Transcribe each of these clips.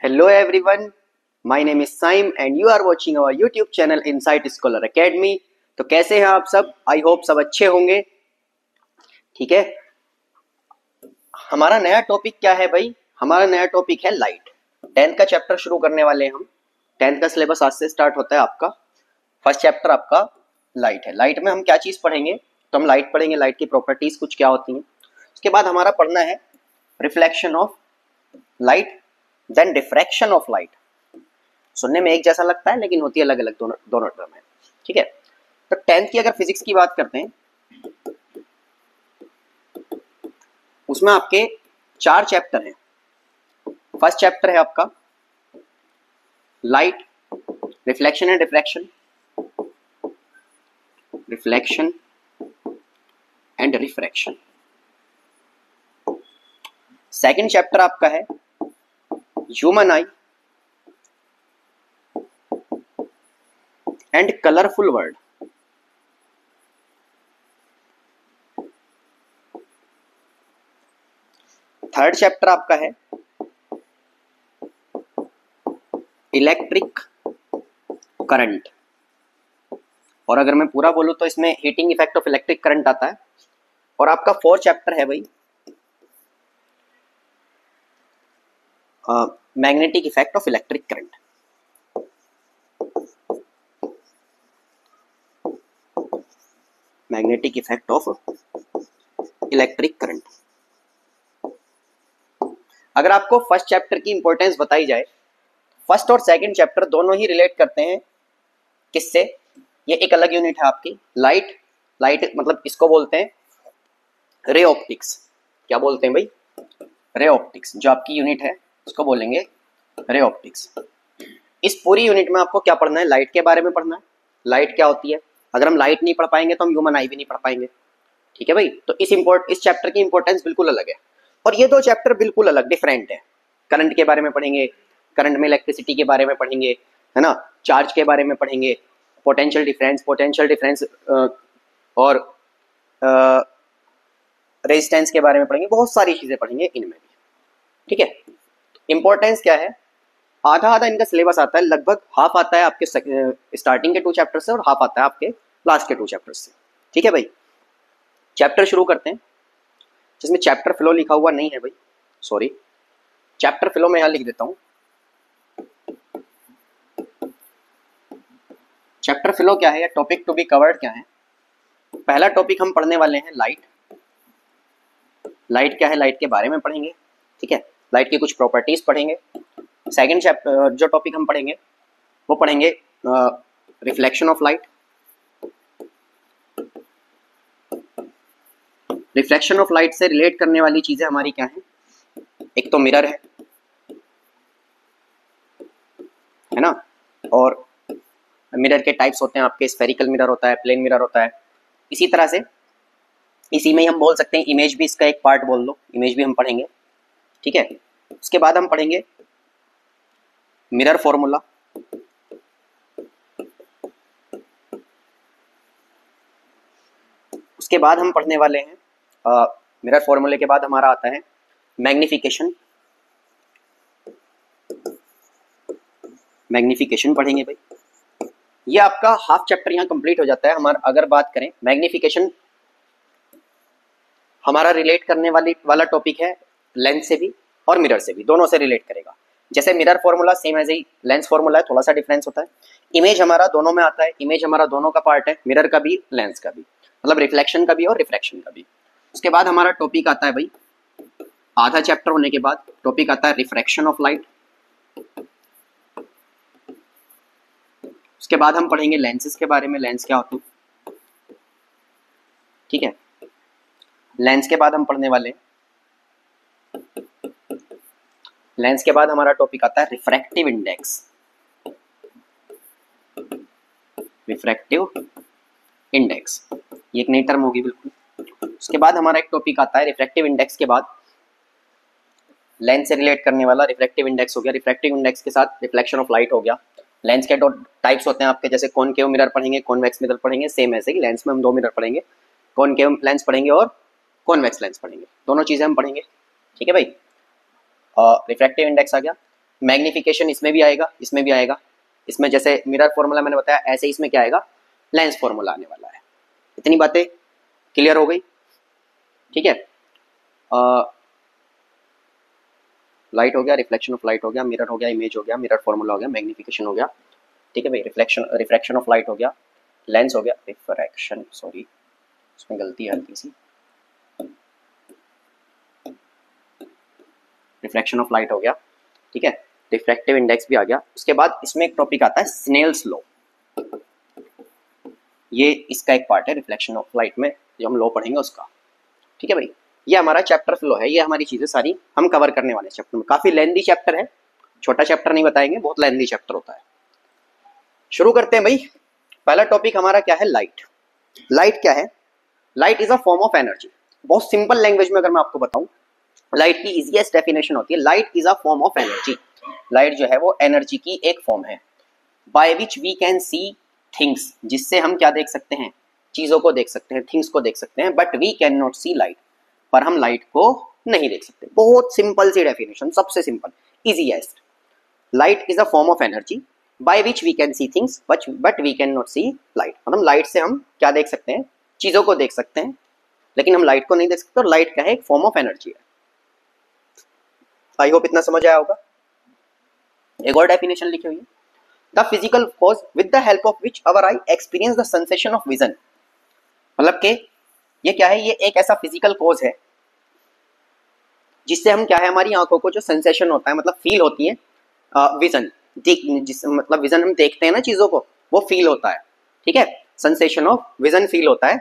Hello everyone, my name is Saim and you are watching our YouTube channel Insight Scholar Academy। तो कैसे हैं आप सब? I hope सब अच्छे होंगे। ठीक है, हमारा नया टॉपिक क्या है भाई? हमारा नया टॉपिक है लाइट। 10th का चैप्टर शुरू करने वाले हैं हम। 10th का सिलेबस आज से स्टार्ट होता है आपका। फर्स्ट चैप्टर आपका लाइट है। लाइट में हम क्या चीज़ पढ़ेंगे? तो हम लाइट पढ़ेंगे, लाइट की प्रॉपर्टीज कुछ क्या होती हैं। उसके बाद हमारा पढ़ना है reflection of light, then diffraction of light. सुनने में एक जैसा लगता है लेकिन होती है अलग अलग, दोनों टर्म है। ठीक है, तो 10th की अगर फिजिक्स की बात करते हैं उसमें आपके 4 चैप्टर हैं। फर्स्ट चैप्टर है आपका light, reflection and diffraction, reflection and refraction. Second chapter आपका है human I and colourful world. Third chapter आपका है इलेक्ट्रिक करंट, और अगर मैं पूरा बोलूं तो इसमें heating effect of electric current आता है। और आपका फोर्थ चैप्टर है भाई magnetic effect of electric current. Magnetic effect of electric current. अगर आपको फर्स्ट चैप्टर की इंपॉर्टेंस बताई जाए, फर्स्ट और सेकंड चैप्टर दोनों ही रिलेट करते हैं किससे? ये एक अलग यूनिट है आपकी लाइट। लाइट मतलब इसको बोलते हैं रे ऑप्टिक्स। क्या बोलते हैं भाई? Ray optics. जो आपकी यूनिट है उसको बोलेंगे रे ऑप्टिक्स। इस पूरी यूनिट में आपको क्या पढ़ना है? लाइट के बारे में पढ़ना है। लाइट क्या होती है? अगर हम लाइट नहीं पढ़ पाएंगे तो हम ह्यूमन आई भी नहीं पढ़ पाएंगे। ठीक है भाई, तो इस चैप्टर की इंपॉर्टेंस बिल्कुल अलग है। और ये दो चैप्टर बिल्कुल अलग डिफरेंट है। करंट के बारे में पढ़ेंगे, करंट में इलेक्ट्रिसिटी के बारे में पढ़ेंगे, है ना, चार्ज के बारे में पढ़ेंगे, पोटेंशियल डिफरेंस और रेजिस्टेंस के बारे में पढ़ेंगे, बहुत सारी चीजें पढ़ेंगे इनमें भी। ठीक है, इंपॉर्टेंस क्या है? आधा आधा इनका सिलेबस आता है, लगभग हाफ आता है आपके स्टार्टिंग के 2 चैप्टर से और हाफ आता है आपके लास्ट के 2 चैप्टर से। ठीक है भाई, चैप्टर शुरू करते हैं। जिसमें चैप्टर फ्लो लिखा हुआ नहीं है भाई, सॉरी, चैप्टर फ्लो में यहां लिख देता हूं। चैप्टर फ्लो क्या है या टॉपिक टू बी कवर्ड क्या है? पहला टॉपिक हम पढ़ने वाले हैं लाइट। लाइट क्या है? लाइट के बारे में पढ़ेंगे। ठीक है, लाइट की कुछ प्रॉपर्टीज पढ़ेंगे। सेकंड चैप्टर जो टॉपिक हम पढ़ेंगे वो पढ़ेंगे reflection of light. Reflection of light से रिलेट करने वाली चीजें हमारी क्या है? एक तो मिरर है ना, और मिरर के टाइप्स होते हैं आपके, स्फेरिकल मिरर होता है, प्लेन मिरर होता है। इसी तरह से इसी में हम बोल सकते हैं इमेज भी इसका एक पार्ट बोल लो, इमेज भी हम पढ़ेंगे। ठीक है, उसके बाद हम पढ़ेंगे मिरर फॉर्मूला। उसके बाद हम पढ़ने वाले हैं मिरर फॉर्मूले के बाद हमारा आता है मैग्निफिकेशन। मैग्निफिकेशन पढ़ेंगे भाई। ये आपका हाफ चैप्टर यहाँ कंप्लीट हो जाता है। हमारा अगर बात करें मैग्निफिकेशन, हमारा रिलेट करने वाला टॉपिक है लेंस से भी और मिरर से भी, दोनों से रिलेट करेगा। जैसे मिरर फॉर्मूला सेम एज ही लेंस फॉर्मूला है, थोड़ा सा डिफरेंस होता है। इमेज हमारा दोनों में आता है, इमेज हमारा दोनों का पार्ट है, मिरर का भी लेंस का भी, मतलब रिफ्लेक्शन का भी और रिफ्रैक्शन का भी। उसके बाद हमारा टॉपिक आता है भाई, आधा चैप्टर होने के बाद टॉपिक आता है रिफ्रैक्शन ऑफ लाइट। उसके बाद हम पढ़ेंगे लेंसेज के बारे में, लेंस क्या होते हैं। ठीक है, लेंस के बाद हम पढ़ने वाले हैं, लेंस के बाद हमारा टॉपिक आता है रिफ्रैक्टिव इंडेक्स। रिफ्रैक्टिव इंडेक्स ये एक नई टर्म होगी बिल्कुल। उसके बाद हमारा एक टॉपिक आता है रिफ्रैक्टिव इंडेक्स के बाद लेंस से रिलेट करने वाला रिफ्रैक्टिव इंडेक्स हो गया। रिफ्रैक्टिव इंडेक्स के साथ रिफ्लेक्शन ऑफ लाइट हो गया। लेंस के 2 टाइप्स होते हैं आपके, जैसे कॉनकेव मिरर पढ़ेंगे, कॉन्वेक्स मिरर पढ़ेंगे। सेम ऐसे ही लेंस में हम 2 मिरर पढ़ेंगे, कॉनकेव लेंस पढ़ेंगे और कॉन्वेक्स लेंस पढ़ेंगे, दोनों चीजें हम पढ़ेंगे। ठीक है भाई, रिफ्रैक्टिव इंडेक्स आ गया। मैग्निफिकेशन इसमें भी आएगा, इसमें भी आएगा। इसमें जैसे मिरर फॉर्मूला मैंने बताया, ऐसे इसमें क्या आएगा, लेंस फॉर्मूला आने वाला है। इतनी बातें क्लियर हो गई? ठीक है। लाइट हो गया, रिफ्लेक्शन ऑफ लाइट हो गया, मिरर हो गया, इमेज हो गया, मिरर फॉर्मूला हो गया, मैग्निफिकेशन हो गया। ठीक है भाई, रिफ्रैक्शन ऑफ लाइट हो गया, लेंस हो गया, रिफ्रैक्शन, सॉरी उसमें गलती है हल्की सी, रिफ्लेक्शन ऑफ लाइट हो गया। ठीक है, रिफ्रैक्टिव इंडेक्स भी आ गया। उसके बाद इसमें एक टॉपिक आता है स्नेल्स लॉ, ये इसका एक पार्ट है रिफ्लेक्शन ऑफ लाइट में, जो हम लॉ पढ़ेंगे उसका। ठीक है भाई, ये हमारा चैप्टर फ्लो है, ये हमारी चीजें सारी हम कवर करने वाले चैप्टर में। काफी लेंथी चैप्टर है, छोटा चैप्टर नहीं बताएंगे, बहुत लेंथी चैप्टर होता है। शुरू करते हैं भाई। पहला टॉपिक हमारा क्या है, लाइट। लाइट क्या है? Light is a form of energy. बहुत सिंपल लैंग्वेज में अगर मैं आपको बताऊं, लाइट की इजीएस्ट डेफिनेशन होती है, light is a form of energy. Light जो है वो एनर्जी की एक फॉर्म है, by which we can see things, जिससे हम क्या देख सकते हैं, चीजों को देख सकते हैं, थिंग्स को देख सकते हैं, but we can not see light, पर हम लाइट को नहीं देख सकते। बहुत सिंपल सी डेफिनेशन, सबसे सिंपल, easiest. Light is a form of energy by which we can see things but we can not see light. मतलब लाइट से हम क्या देख सकते हैं, चीजों को देख सकते हैं, लेकिन हम लाइट को नहीं देख सकते। और लाइट क्या है, एक फॉर्म ऑफ एनर्जी है। आई होप इतना समझ आया होगा। एक और डेफिनेशन लिखी हुई है, the physical cause with the help of which our I experience the sensation of vision. मतलब के ये क्या है, ये एक ऐसा फिजिकल कॉज है जिससे हम क्या है, हमारी आंखों को जो सेंसेशन होता है, मतलब फील होती है, विजन, मतलब विजन हम देखते हैं ना चीजों को, वो फील होता है। ठीक है, सेंसेशन ऑफ विजन फील होता है,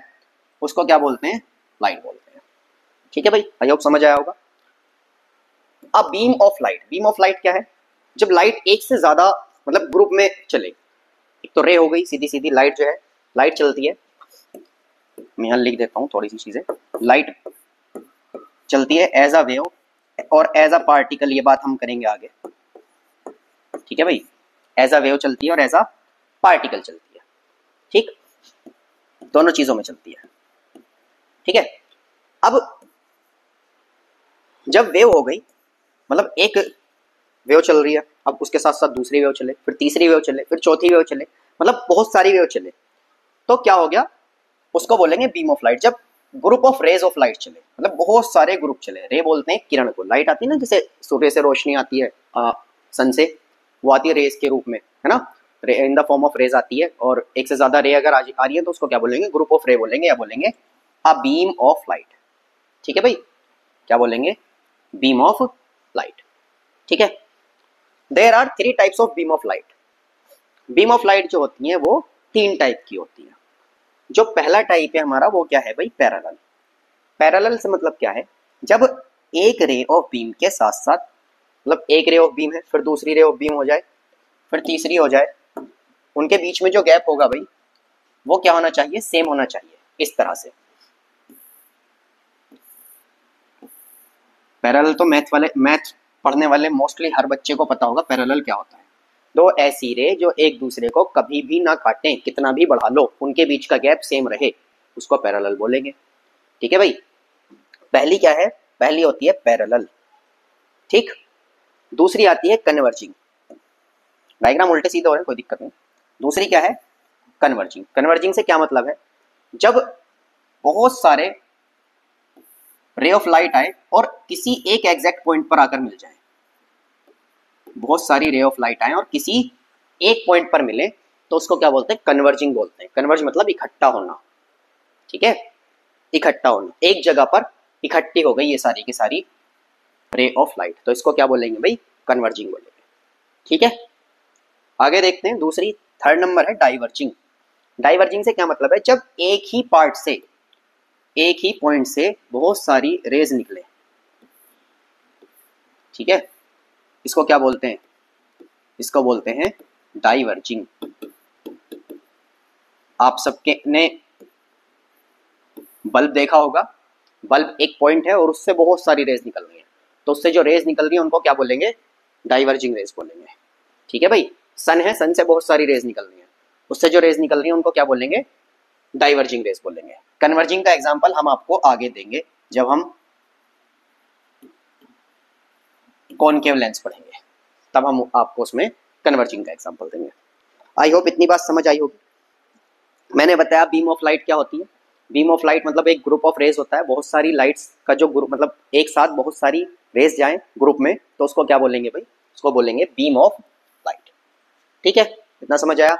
उसको क्या बोलते हैं, लाइट बोलते हैं। ठीक है भाई, आई होप समझ आया होगा। अब beam of light, beam of light क्या है, जब लाइट एक से ज्यादा मतलब ग्रुप में चले। एक तो रे हो गई, सीधी सीधी लाइट जो है, लाइट चलती है, मैं यहाँ लिख देता हूँ थोड़ी सी चीजें। लाइट चलती है एज अ वेव और एज अ पार्टिकल, ये बात हम करेंगे आगे। ठीक है भाई, एज अ वेव चलती है और एज अ पार्टिकल चलती है। ठीक, दोनों चीजों में चलती है। ठीक है, अब जब वेव हो गई, मतलब एक वेव चल रही है, अब उसके साथ साथ दूसरी वेव चले, फिर तीसरी वेव चले, फिर चौथी वेव चले, मतलब बहुत सारी वेव चले, तो क्या हो गया, उसको बोलेंगे बीम ऑफ लाइट। जब group of rays of light चले, मतलब बहुत सारे ग्रुप चले, रे बोलते हैं किरण को, लाइट आती है ना, जैसे सूर्य से रोशनी आती है, सन से, वो आती है रेज के रूप में, है ना, in the form of rays आती है। और एक से ज्यादा रे अगर आ रही है तो उसको क्या बोलेंगे, ग्रुप ऑफ रे बोलेंगे, या बोलेंगे अ बीम ऑफ लाइट। ठीक है भाई, क्या बोलेंगे, बीम ऑफ लाइट। ठीक है, there are 3 types of beam of light. Beam of light जो होती है वो 3 टाइप की होती है। जो पहला टाइप है हमारा वो क्या है भाई, पैरेलल। पैरेलल से मतलब क्या है, जब एक रे ऑफ बीम के साथ साथ, मतलब एक रे ऑफ बीम है, फिर दूसरी रे ऑफ बीम हो जाए, फिर तीसरी हो जाए, उनके बीच में जो गैप होगा भाई, वो क्या होना चाहिए, सेम होना चाहिए, इस तरह से। पैरेलल तो मैथ पढ़ने वाले मोस्टली हर बच्चे को पता होगा पैरेलल क्या होता है। दो ऐसी रे जो एक दूसरे को कभी भी ना काटें, कितना भी बढ़ा लो, उनके बीच का गैप सेम रहे, उसको पैरेलल बोलेंगे। ठीक है भाई, पहली क्या है, पहली होती है पैरेलल। ठीक, दूसरी आती है कन्वर्जिंग। डायग्राम उल्टे सीधे हो रहे हैं, कोई दिक्कत नहीं। दूसरी क्या है, कन्वर्जिंग। कन्वर्जिंग से क्या मतलब है, जब बहुत सारे रे ऑफ लाइट आए और किसी एक एग्जैक्ट पॉइंट पर आकर मिल जाए, बहुत सारी रे ऑफ लाइट आए और किसी एक पॉइंट पर मिले, तो उसको क्या बोलते हैं, कन्वर्जिंग बोलते हैं। कन्वर्ज मतलब इकट्ठा होना। ठीक है, इकट्ठा होना, एक जगह पर इकट्ठी हो गई ये सारी की सारी रे ऑफ लाइट, तो इसको क्या बोलेंगे भाई, कन्वर्जिंग बोलेंगे। ठीक है, आगे देखते हैं। दूसरी, थर्ड नंबर है डाइवर्जिंग। डाइवर्जिंग से क्या मतलब है, जब एक ही पार्ट से, एक ही पॉइंट से बहुत सारी रेज निकले। ठीक है, इसको क्या बोलते हैं, इसको बोलते हैं डाइवर्जिंग। आप सबके ने बल्ब देखा होगा, बल्ब एक पॉइंट है और उससे बहुत सारी रेज निकल रही है, तो उससे जो रेज निकल रही है उनको क्या बोलेंगे, डाइवर्जिंग रेज बोलेंगे। ठीक है भाई, सन है, सन से बहुत सारी रेज निकल रही है, उससे जो रेज निकल रही है उनको क्या बोलेंगे, डाइवर्जिंग रेज बोलेंगे। कन्वर्जिंग का एग्जांपल हम आपको आगे देंगे जब हम कॉनकेव लेंस पढ़ेंगे। तब हम आपको उसमें कन्वर्जिंग का एग्जांपल देंगे। आई होप इतनी बात समझ आई होगी। मैंने बताया बीम ऑफ लाइट क्या होती है। बीम ऑफ लाइट मतलब एक ग्रुप ऑफ रेज होता है, बहुत सारी लाइट्स का जो ग्रुप, मतलब एक साथ बहुत सारी रेज जाएं ग्रुप में, तो उसको क्या बोलेंगे भाई, उसको बोलेंगे बीम ऑफ लाइट। ठीक है, इतना समझ आया।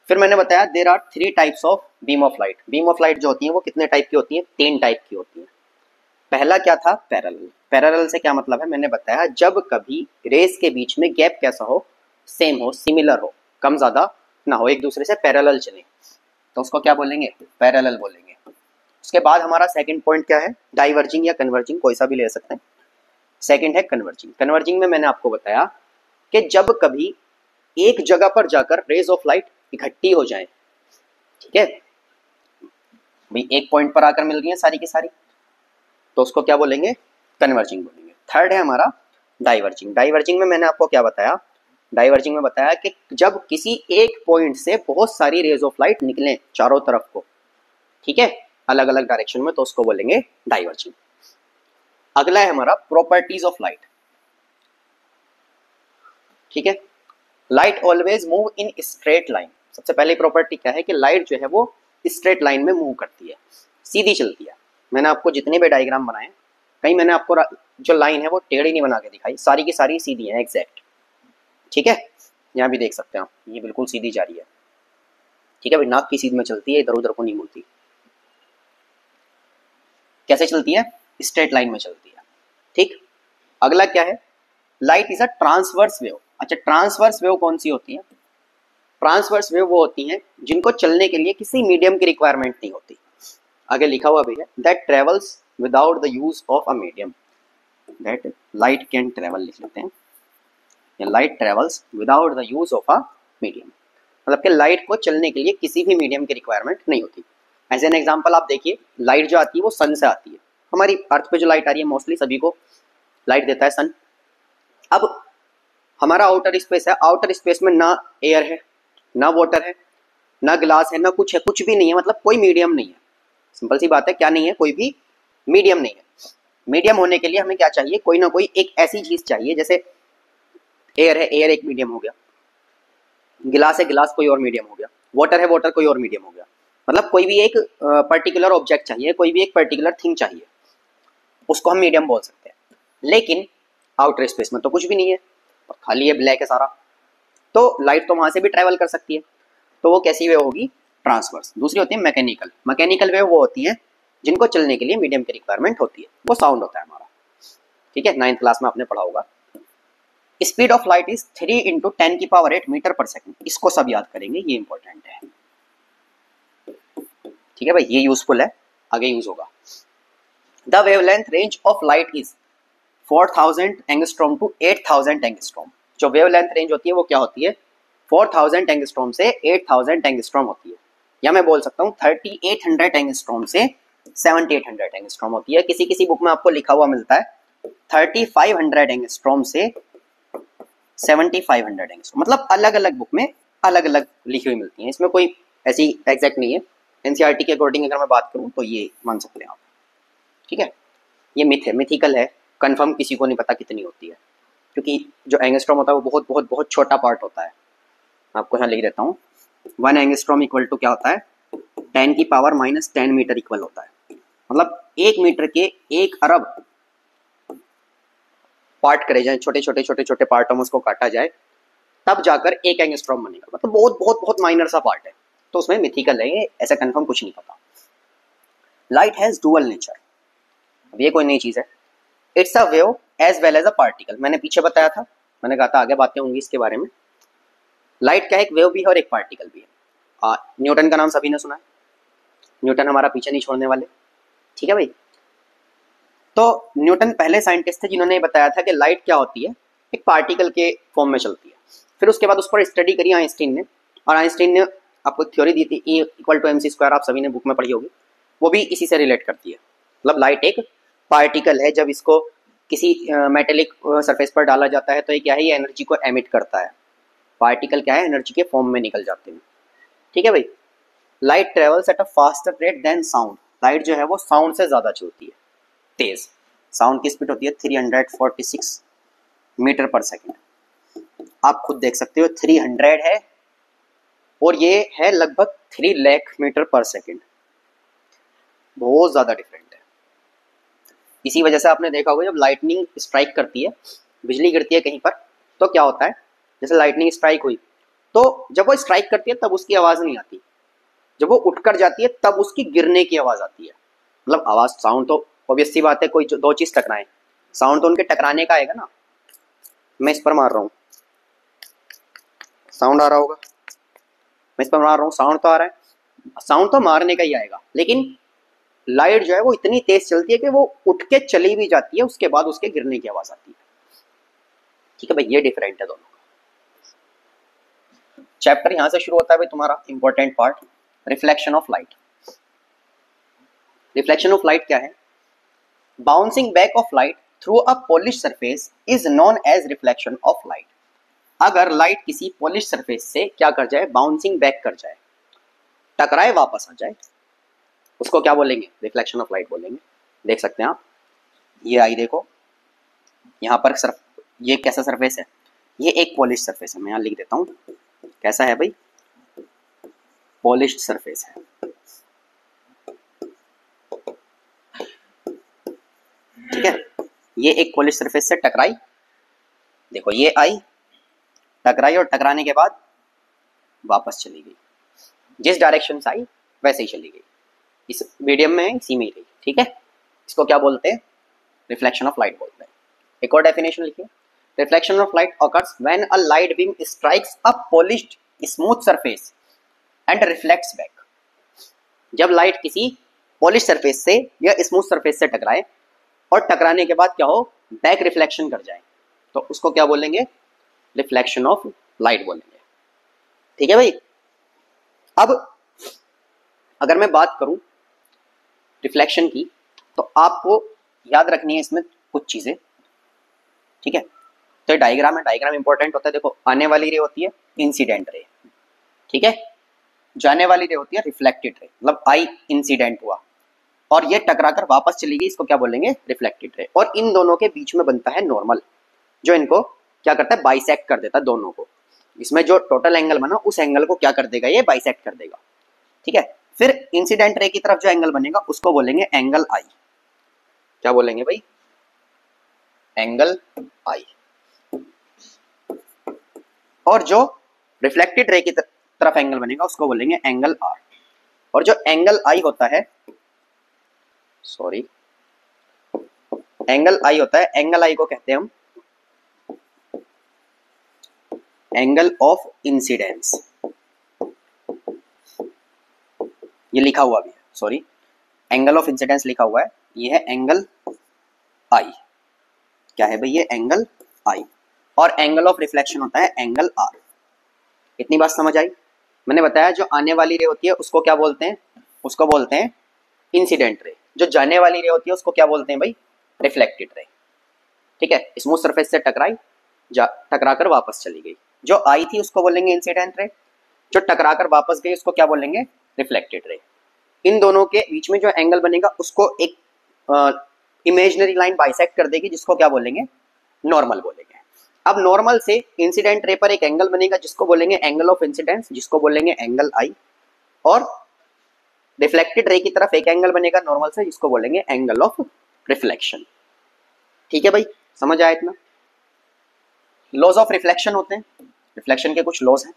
फिर मैंने बताया there are 3 types of beam of light. Beam of light जो होती है वो कितने टाइप की होती है, 3 टाइप की होती है। पहला क्या था, पैरेलल। पैरेलल से क्या मतलब है, मैंने बताया जब कभी रेस के बीच में गैप कैसा हो, सेम हो, सिमिलर हो, कम ज्यादा ना हो, एक दूसरे से पैरेलल चले, तो उसको क्या बोलेंगे, पैरेलल बोलेंगे। उसके बाद हमारा सेकंड पॉइंट क्या है, डाइवर्जिंग या कन्वर्जिंग, कोई सा भी ले सकते हैं। सेकंड है कन्वर्जिंग। कन्वर्जिंग में मैंने आपको बताया कि जब कभी एक जगह पर जाकर रेज ऑफ लाइट इकट्ठी हो जाए, ठीक है भाई, एक पॉइंट पर आकर मिल रही है सारी की सारी, तो उसको क्या बोलेंगे, कन्वर्जिंग बोलेंगे। थर्ड है हमारा डाइवर्जिंग। डाइवर्जिंग में मैंने आपको क्या बताया, डाइवर्जिंग में बताया कि जब किसी एक पॉइंट से बहुत सारी रेज ऑफ लाइट निकले चारों तरफ को, ठीक है, अलग अलग डायरेक्शन में, तो उसको बोलेंगे डाइवर्जिंग। अगला है हमारा प्रॉपर्टीज ऑफ लाइट। ठीक है, light always move in straight line. सबसे पहले प्रॉपर्टी क्या है कि लाइट जो है वो स्ट्रेट लाइन में मूव करती है, सीधी चलती है। मैंने आपको जितने भी डायग्राम बनाए, कहीं मैंने आपको जो लाइन है वो टेढ़ी नहीं बना के दिखाई, सारी की सारी सीधी है, एग्जैक्ट। ठीक है, यहाँ भी देख सकते हैं आप, ये बिल्कुल सीधी जा रही है। ठीक है भाई, नाक की सीध में चलती है, इधर उधर को नहीं मुड़ती। कैसे चलती है, स्ट्रेट लाइन में चलती है। ठीक, अगला क्या है, light is a transverse wave. अच्छा, ट्रांसवर्स वेव कौन सी होती है, ट्रांसवर्स वेव वो होती हैं जिनको चलने के लिए किसी मीडियम की रिक्वायरमेंट नहीं होती। आगे लिखा हुआ भी है, that travels without the use of a medium, that light can travel, लिख लेते हैं, light travels without the use of a medium, मतलब कि लाइट को चलने के लिए किसी भी मीडियम की रिक्वायरमेंट नहीं होती। एज एन एग्जांपल आप देखिए, लाइट जो आती है वो सन से आती है। हमारी अर्थ पे जो लाइट आ रही है मोस्टली सभी को लाइट देता है सन। अब हमारा आउटर स्पेस है, आउटर स्पेस में ना एयर है, ना वाटर है, ना ग्लास है, ना कुछ है, कुछ भी नहीं है, मतलब कोई मीडियम नहीं है। सिंपल सी बात है, क्या नहीं है, कोई भी मीडियम नहीं है। मीडियम होने के लिए हमें क्या चाहिए, कोई ना कोई एक ऐसी चीज चाहिए, जैसे एयर है, एयर एक मीडियम हो गया, गिलास है, गिलास कोई और मीडियम हो गया, वाटर है, वाटर कोई और मीडियम हो गया। मतलब कोई भी एक पर्टिकुलर ऑब्जेक्ट चाहिए, कोई भी एक पर्टिकुलर थिंग चाहिए, उसको हम मीडियम बोल सकते हैं। लेकिन आउटर स्पेस में तो कुछ भी नहीं है, खाली है, ब्लैक है सारा, तो लाइट तो वहां से भी ट्रेवल कर सकती है। तो वो कैसी वेव होगी, ट्रांसवर्स। दूसरी होती है मैकेनिकल। मैकेनिकल वेव वो होती है जिनको चलने के लिए मीडियम की रिक्वायरमेंट होती है, वो साउंड होता है हमारा। ठीक है, 9th क्लास में आपने पढ़ा होगा। Speed of light is 3 × 10⁸ metre per second. इसको सब याद करेंगे, ये इंपॉर्टेंट है। ठीक है भाई, ये यूजफुल है, आगे यूज होगा। The wavelength range of light is 4000 angstrom to 8000 angstrom. जो वेवलेंथ रेंज होती है वो क्या होती है, 4000 एंगस्ट्रॉम से 8000 एंगस्ट्रॉम होती है, या मैं बोल सकता हूँ 3800 एंगस्ट्रॉम से 7800 एंगस्ट्रॉम होती है। किसी किसी बुक में आपको लिखा हुआ मिलता है 3500 एंगस्ट्रॉम से 7500 एंगस्ट्रॉम, मतलब अलग अलग बुक में अलग अलग लिखी हुई मिलती हैं, इसमें कोई ऐसी एग्जैक्ट नहीं है। एनसीईआरटी के अकॉर्डिंग अगर मैं बात करूँ तो ये मान सकते हैं आप। ठीक है, ये मिथ है, मिथिकल है, कंफर्म किसी को नहीं पता कितनी होती है, क्योंकि जो एंगस्ट्रॉम होता है वो बहुत बहुत बहुत छोटा पार्ट होता है। आपको यहाँ लिख देता हूँ, 1 एंगस्ट्रॉम इक्वल टू क्या होता है, 10⁻⁻10 मीटर इक्वल होता है। मतलब 1 मीटर के 1 अरब पार्ट करे जाए, छोटे छोटे छोटे छोटे पार्टों में उसको काटा जाए, तब जाकर 1 एंगस्ट्रॉम बनेगा। मतलब बहुत बहुत बहुत माइनर सा पार्ट है, तो उसमें मिथिकल है, ऐसा कंफर्म कुछ नहीं पता। Light has dual nature. अब ये कोई नई चीज है, it's a wave as well as a particle. मैंने पीछे बताया था, मैंने कहा था आगे बातें होंगी इसके बारे में। लाइट क्या है, एक वेव भी है और एक पार्टिकल भी है। न्यूटन का नाम सभी ने सुना है, न्यूटन हमारा पीछे नहीं छोड़ने वाले। ठीक है भाई, तो न्यूटन पहले साइंटिस्ट थे जिन्होंने बताया था कि लाइट क्या होती है, एक पार्टिकल के फॉर्म में चलती है। फिर उसके बाद उस पर स्टडी करी आइंस्टीन ने, और आइंस्टीन ने आपको थ्योरी दी थी E=mc², आप सभी ने बुक में पढ़ी होगी, वो भी इसी से रिलेट करती है। मतलब लाइट एक पार्टिकल है, जब इसको किसी मेटेलिक सरफेस पर डाला जाता है तो ये क्या है, ये एनर्जी को एमिट करता है। पार्टिकल क्या है, एनर्जी के फॉर्म में निकल जाते हैं। ठीक है भाई, light travels at a faster rate than sound. Light जो है वो साउंड से ज्यादा चलती है, तेज। साउंड की स्पीड होती है 346 मीटर पर सेकेंड। आप खुद देख सकते हो 300 है और ये है लगभग 3 लाख मीटर पर सेकेंड, बहुत ज्यादा डिफरेंट है। इसी वजह से आपने देखा होगा जब लाइटनिंग स्ट्राइक करती है, बिजली गिरती है कहीं पर, तो क्या होता है, जैसे लाइटनिंग स्ट्राइक हुई तो जब वो स्ट्राइक करती है तब उसकी आवाज नहीं आती, जब वो उठकर जाती है तब उसकी गिरने की आवाज आती है। मतलब आवाज, साउंड तो ऑब्वियस सी बात है, कोई दो चीज टकराए, साउंड तो उनके टकराने का आएगा ना। मैं इस पर मार रहा हूँ, साउंड आ रहा होगा, मैं इस पर मार रहा हूँ, साउंड तो आ रहा है, साउंड तो मारने का ही आएगा। लेकिन लाइट जो है वो इतनी तेज चलती है कि वो उठ के चली भी जाती है, उसके बाद उसके गिरने की आवाज आती है। ठीक है भाई, ये डिफरेंट है दोनों। चैप्टर यहां से शुरू होता है भाई तुम्हारा important part, reflection of light. Reflection of light क्या है? Bouncing back of light through a polish surface is known as reflection of light. अगर लाइट किसी पॉलिश सरफेस से क्या कर जाए, बाउंसिंग बैक कर जाए, टकराए वापस आ जाए, उसको क्या बोलेंगे? रिफ्लेक्शन ऑफ लाइट बोलेंगे। देख सकते हैं आप, ये आई देखो यहाँ पर ये कैसा सरफेस है? ये एक पॉलिश सरफेस है, मैं यहाँ लिख देता हूँ कैसा है भाई, पॉलिश्ड सरफेस है। ठीक है, ये एक पॉलिश सरफेस से टकराई, देखो ये आई, टकराई और टकराने के बाद वापस चली गई, जिस डायरेक्शन से आई वैसे ही चली गई, इस मीडियम में इसी में ही रही। ठीक है, इसको क्या बोलते हैं? रिफ्लेक्शन ऑफ लाइट बोलते हैं। एक और डेफिनेशन लिखिए, reflection of light occurs when a light beam strikes a polished smooth surface and reflects back। जब लाइट किसी पॉलिश सरफेस से या स्मूथ सरफेस से टकराए और टकराने के बाद क्या हो, बैक रिफ्लेक्शन कर जाए, तो उसको क्या बोलेंगे? रिफ्लेक्शन ऑफ लाइट बोलेंगे। ठीक है भाई। अब अगर मैं बात करूं रिफ्लेक्शन की, तो आपको याद रखनी है इसमें कुछ चीजें। ठीक है, तो डायग्राम है, डायग्राम इंपॉर्टेंट होता है। देखो, आने वाली रे होती है इंसिडेंट रे, ठीक है, जाने वाली रे होती है रिफ्लेक्टेड रे। मतलब आई इंसिडेंट हुआ और ये टकराकर वापस चली गई, इसको क्या बोलेंगे? Reflected ray. और इन दोनों के बीच में बनता है नॉर्मल, जो इनको क्या करता है? बाइसेक्ट कर देता है दोनों को। इसमें जो टोटल एंगल बना उस एंगल को क्या कर देगा? ये बाइसेक्ट कर देगा। ठीक है, फिर इंसिडेंट रे की तरफ जो एंगल बनेगा उसको बोलेंगे एंगल आई। क्या बोलेंगे भाई? एंगल आई। और जो रिफ्लेक्टेड रे की तरफ एंगल बनेगा उसको बोलेंगे एंगल आर। और जो एंगल आई होता है, सॉरी, एंगल आई होता है, एंगल आई को कहते हैं हम एंगल ऑफ इंसिडेंस। ये लिखा हुआ भी है, सॉरी, एंगल ऑफ इंसिडेंस लिखा हुआ है, ये है एंगल आई। क्या है भाई? ये एंगल आई। और एंगल ऑफ रिफ्लेक्शन होता है एंगल आर। इतनी बात समझ आई? मैंने बताया जो आने वाली रे होती है उसको क्या बोलते हैं? उसको बोलते हैं इंसिडेंट रे। जो जाने वाली रे होती है उसको क्या बोलते हैं भाई? Reflected ray. ठीक है, स्मूथ सरफेस से टकराई, टकराकर वापस चली गई, जो आई थी उसको बोलेंगे इंसिडेंट रे, जो टकराकर वापस गई उसको क्या बोलेंगे? Reflected ray. इन दोनों के बीच में जो एंगल बनेगा उसको एक इमेजिनरी लाइन बाइसेक्ट कर देगी, जिसको क्या बोलेंगे? नॉर्मल बोलेंगे। अब नॉर्मल से इंसिडेंट रे पर एक एंगल बनेगा जिसको बोलेंगे एंगल ऑफ इंसिडेंस, जिसको बोलेंगे एंगल आई। और रिफ्लेक्टेड रे की तरफ एक एंगल बनेगा नॉर्मल से, जिसको बोलेंगे एंगल ऑफ रिफ्लेक्शन। ठीक है भाई, समझ आया इतना? लॉज ऑफ रिफ्लेक्शन होते हैं, रिफ्लेक्शन के कुछ लॉज हैं।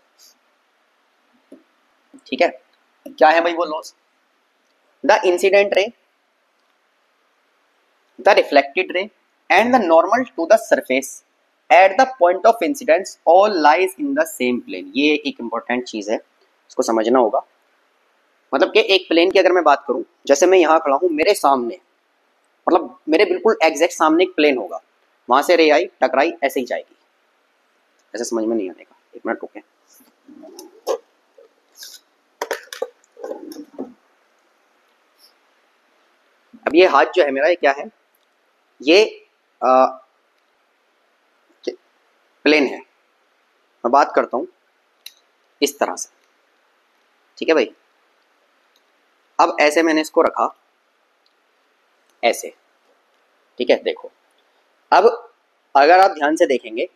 ठीक है, क्या है भाई वो laws? The incident ray, the reflected ray and the normal to the surface at the point of incidence all lies in the same plane. ये एक इंपॉर्टेंट चीज है, इसको समझना होगा। मतलब कि एक प्लेन की अगर मैं बात करूं, जैसे मैं यहां खड़ा हूं, मेरे सामने, मतलब मेरे बिल्कुल एग्जैक्ट सामने एक प्लेन होगा, वहां से रे आई, टकराई, ऐसे ही जाएगी। ऐसे समझ में नहीं आएगा, एक मिनट रुके। अब ये हाथ जो है मेरा, ये क्या है? ये प्लेन है। मैं बात करता हूं इस तरह से, ठीक है भाई। अब ऐसे मैंने इसको रखा, ऐसे, ठीक है। देखो, अब अगर आप ध्यान से देखेंगे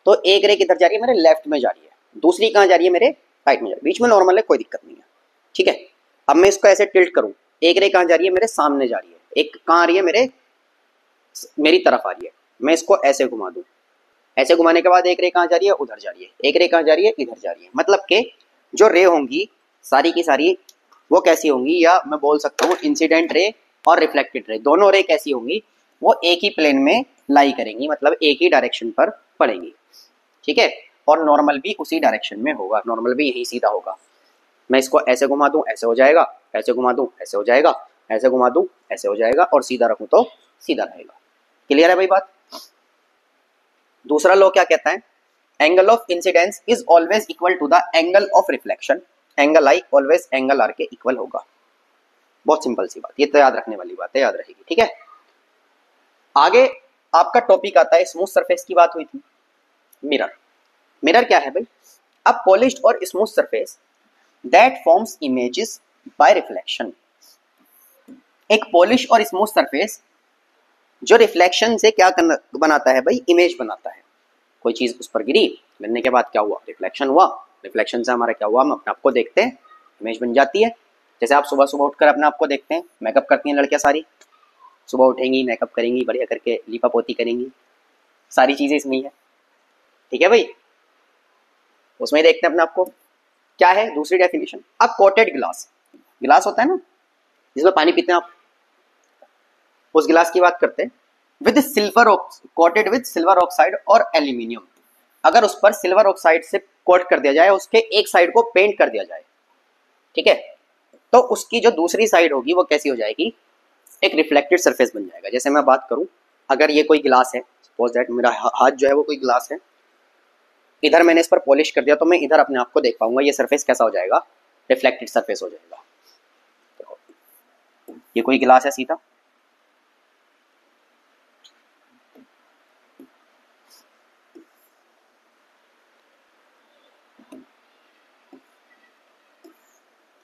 तो एक रे किधर जा रही है, मेरे लेफ्ट में जा रही है, दूसरी कहाँ जा रही है, मेरे राइट में जा रही है, बीच में नॉर्मल है, कोई दिक्कत नहीं है। ठीक है, अब मैं इसको ऐसे टिल्ट करूं, एक रे कहाँ जा रही है, मेरे सामने जा रही है, एक कहाँ आ रही है, मेरी तरफ आ रही है। मैं इसको ऐसे घुमा दूं, ऐसे घुमाने के बाद एक रे कहाँ जा रही है, उधर जा रही है, एक रे कहाँ जा रही है, इधर जा रही है। मतलब के जो रे होंगी सारी की सारी वो कैसी होंगी, या मैं बोल सकता हूँ इंसिडेंट रे और रिफ्लेक्टेड रे, दोनों रे कैसी होंगी, वो एक ही प्लेन में लाई करेंगी, मतलब एक ही डायरेक्शन पर पड़ेंगी। ठीक है, और नॉर्मल भी उसी डायरेक्शन में होगा, नॉर्मल भी यही सीधा होगा। मैं इसको ऐसे घुमा दूं ऐसे हो जाएगा, ऐसे घुमा दूं ऐसे हो जाएगा, ऐसे घुमा दूं ऐसे हो जाएगा, और सीधा रखूं तो सीधा रहेगा। क्लियर है भाई बात। दूसरा लॉ क्या कहता है, angle of incidence is always equal to the angle of reflection, angle I always angle R के इक्वल होगा। बहुत सिंपल सी बात, ये तो याद रखने वाली बात है, याद रहेगी। ठीक है, आगे आपका टॉपिक आता है, स्मूथ सरफेस की बात हुई थी, मिरर। मिरर क्या है भाई, अ पॉलिश्ड और smooth surface that forms images bye reflection. एक पॉलिश और स्मूथ सरफेस जो रिफ्लेक्शन से क्या बनाता है भाई, इमेज बनाता है। कोई चीज उस पर गिरी, गिरने के बाद क्या हुआ, रिफ्लेक्शन हुआ, रिफ्लेक्शन से हमारा क्या हुआ, हम अपने आप को देखते हैं, इमेज बन जाती है। जैसे आप सुबह सुबह उठकर अपने आप को देखते हैं, मेकअप करती हैं लड़कियां सारी, सुबह उठेंगी मेकअप करेंगी, बढ़िया करके लीपा पोती करेंगी, सारी चीजें इसमें ही है। ठीक है भाई, उसमें ही देखते हैं अपने आप को। क्या है दूसरी डेफिनेशन, अब कोटेड ग्लास, गिलास होता है ना जिसमें पानी पीते हैं आप, उस गिलास की बात करते हैं, with silver coated with silver oxide और एल्यूमिनियम। अगर उस पर सिल्वर ऑक्साइड से कोट कर दिया जाए, उसके एक साइड को पेंट कर दिया जाए, ठीक है, तो उसकी जो दूसरी साइड होगी वो कैसी हो जाएगी, एक रिफ्लेक्टेड सरफेस बन जाएगा। जैसे मैं बात करूं, अगर ये कोई गिलास है, सपोज दैट मेरा हाथ जो है वो कोई गिलास है, इधर मैंने इस पर पॉलिश कर दिया, तो मैं इधर अपने आप को देख पाऊंगा, ये सरफेस कैसा हो जाएगा, रिफ्लेक्टेड सरफेस हो जाएगा। तो ये कोई गिलास है सीधा,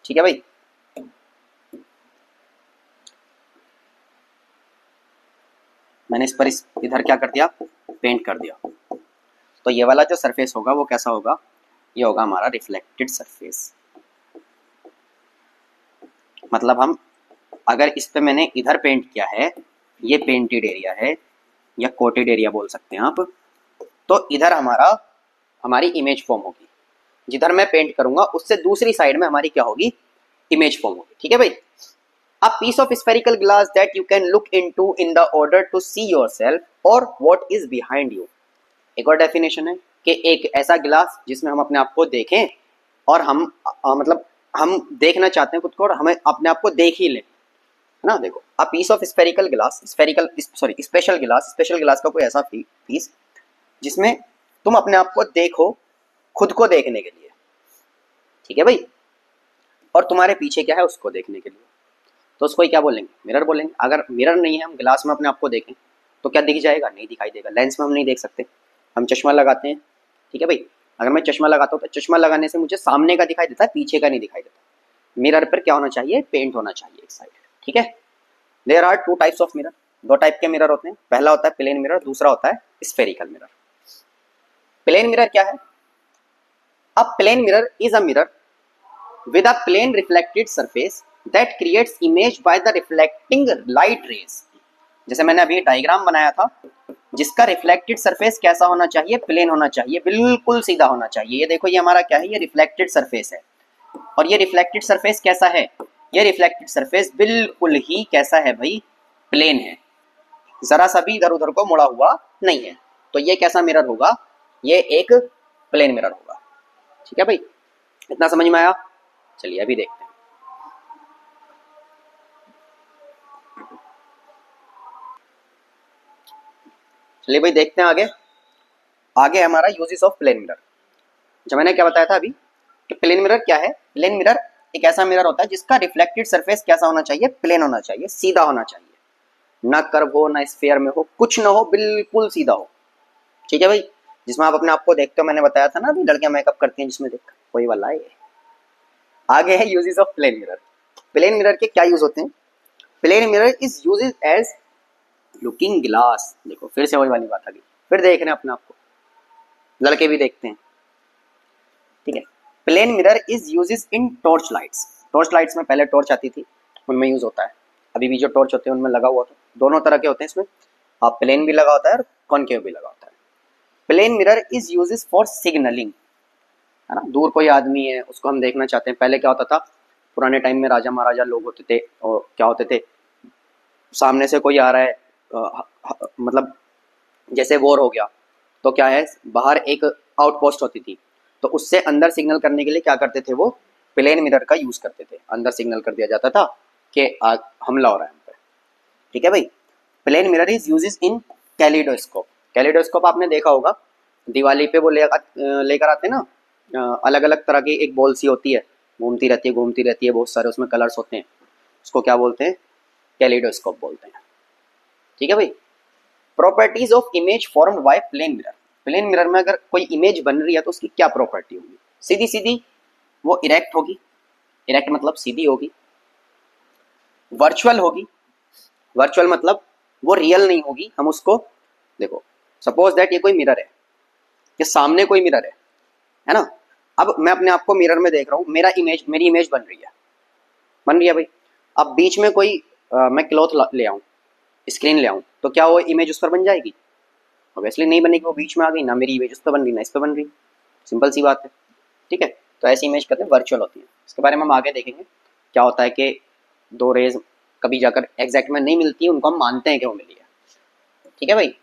ठीक है भाई। मैंने इस पर इधर क्या कर दिया, पेंट कर दिया, तो ये वाला जो सरफेस होगा वो कैसा होगा, ये होगा हमारा रिफ्लेक्टेड सरफेस। मतलब हम अगर इस पे मैंने इधर पेंट किया है, ये पेंटेड एरिया है या कोटेड एरिया बोल सकते हैं आप, तो इधर हमारी इमेज फॉर्म होगी, जिधर मैं पेंट करूंगा उससे दूसरी साइड में हमारी क्या होगी, इमेज फॉर्म होगी। ठीक है भाई, a piece of spherical glass that you can look into in the order to see yourself or what is behind you। एक और डेफिनेशन है कि एक ऐसा गिलास जिसमें हम अपने आप को देखें और हम मतलब हम देखना चाहते हैं खुद को और हमें अपने आप को देख ही ले, है ना। देखो, a piece of spherical glass, special गिलास का कोई ऐसा पीस जिसमें तुम अपने आप को देखो खुद को देखने के लिए, ठीक है भाई, और तुम्हारे पीछे क्या है उसको देखने के लिए, तो उसको क्या बोलेंगे, मिरर बोलेंगे। अगर मिरर नहीं है, हम ग्लास में अपने आप को देखें तो क्या दिख जाएगा, नहीं दिखाई देगा। लेंस में हम नहीं देख सकते, हम चश्मा लगाते हैं, ठीक है भाई, अगर मैं चश्मा लगाता हूँ तो चश्मा लगाने से मुझे सामने का दिखाई देता है, पीछे का नहीं दिखाई देता। मिरर पर क्या होना चाहिए, पेंट होना चाहिए एक साइड। ठीक है, there are two types of mirror, दो टाइप के मिरर होते हैं, पहला होता है प्लेन मिरर, दूसरा होता है स्फेरिकल मिरर। प्लेन मिरर क्या है, अब plane mirror is a mirror with a plane reflected surface that creates image by the reflecting light rays। जैसे मैंने अभी डायग्राम बनाया था, जिसका रिफ्लेक्टेड सरफेस कैसा होना चाहिए, प्लेन होना चाहिए, बिल्कुल सीधा होना चाहिए। ये देखो, ये हमारा क्या है, ये रिफ्लेक्टेड सरफेस है, और ये रिफ्लेक्टेड सरफेस कैसा है, ये रिफ्लेक्टेड सरफेस बिल्कुल ही कैसा है भाई, प्लेन है, जरा सा भी इधर उधर को मुड़ा हुआ नहीं है। तो ये कैसा मिरर होगा, ये एक प्लेन मिरर होगा। ठीक है भाई, इतना समझ में आया। चलिए अभी देखते हैं, चलिए भाई देखते हैं आगे। आगे हमारा यूजेस ऑफ प्लेन मिरर। जब मैंने क्या बताया था अभी कि प्लेन मिरर क्या है, प्लेन मिरर एक ऐसा मिरर होता है जिसका रिफ्लेक्टेड सरफेस कैसा होना चाहिए, प्लेन होना चाहिए, सीधा होना चाहिए, ना कर्व हो ना स्फीयर में हो, कुछ ना हो, बिल्कुल सीधा हो। ठीक है भाई, जिसमें आप अपने आप को देखते हो, मैंने बताया था ना अभी लड़कियां मेकअप करती हैं जिसमें देख, वही वाला है ये। आगे है uses of plane mirror. Plane mirror के क्या यूज होते हैं, plane mirror is uses as looking glass. देखो फिर से वही वाली बात आ गई, फिर देख रहे हैं अपने आप को, लड़के भी देखते हैं, ठीक है। Plane mirror is uses in torch lights. Torch lights में पहले टॉर्च आती थी, उनमें यूज होता है। अभी भी जो टॉर्च होते हैं उनमें लगा हुआ होता है, दोनों तरह के होते हैं इसमें। आप प्लेन भी लगा होता है और कॉनकेव भी लगा होता है। Plane mirror is uses for signalling, है ना। दूर कोई आदमी है, उसको हम देखना चाहते हैं। पहले क्या होता था, पुराने टाइम में राजा महाराजा लोग होते थे, और क्या होते थे, सामने से कोई आ रहा है, मतलब जैसे वॉर हो गया, तो क्या है, बाहर एक आउटपोस्ट होती थी, तो उससे अंदर सिग्नल करने के लिए क्या करते थे, वो प्लेन मिरर का यूज करते थे। अंदर सिग्नल कर दिया जाता था कि हमला हो रहा है हम पे, ठीक है भाई। Plane mirror is uses in kaleidoscope. Kaleidoscope आपने देखा होगा, दिवाली पे वो लेकर आते हैं ना, अलग अलग तरह की एक बॉल सी होती है, घूमती रहती है घूमती रहती है, बहुत सारे उसमें कलर्स होते हैं, उसको क्या बोलते हैं, कैलिडोस्कोप बोलते हैं, ठीक है भाई। Properties of image formed by plane mirror. Plane mirror में अगर कोई इमेज बन रही है तो उसकी क्या प्रॉपर्टी होगी, सीधी सीधी वो इरेक्ट होगी, इरेक्ट मतलब सीधी होगी। वर्चुअल होगी, वर्चुअल मतलब वो रियल नहीं होगी। हम उसको देखो, सपोज दैट ये कोई मिरर है, ये सामने कोई मिरर है ना। अब मैं अपने आप को मिरर में देख रहा हूँ, मेरी इमेज बन रही है भाई। अब बीच में कोई मैं क्लॉथ ले आऊँ, स्क्रीन ले आऊँ, तो क्या वो इमेज उस पर बन जाएगी? ऑब्वियसली नहीं बनेगी, वो बीच में आ गई, ना मेरी इमेज उस पर बन रही ना इस पर बन रही। सिंपल सी बात है, ठीक है। तो ऐसी इमेज कहते हैं वर्चुअल होती है। इसके बारे में हम आगे देखेंगे क्या होता है कि दो रेज कभी जाकर एग्जैक्ट में नहीं मिलती है, उनको हम मानते हैं कि वो मिली है, ठीक है भाई।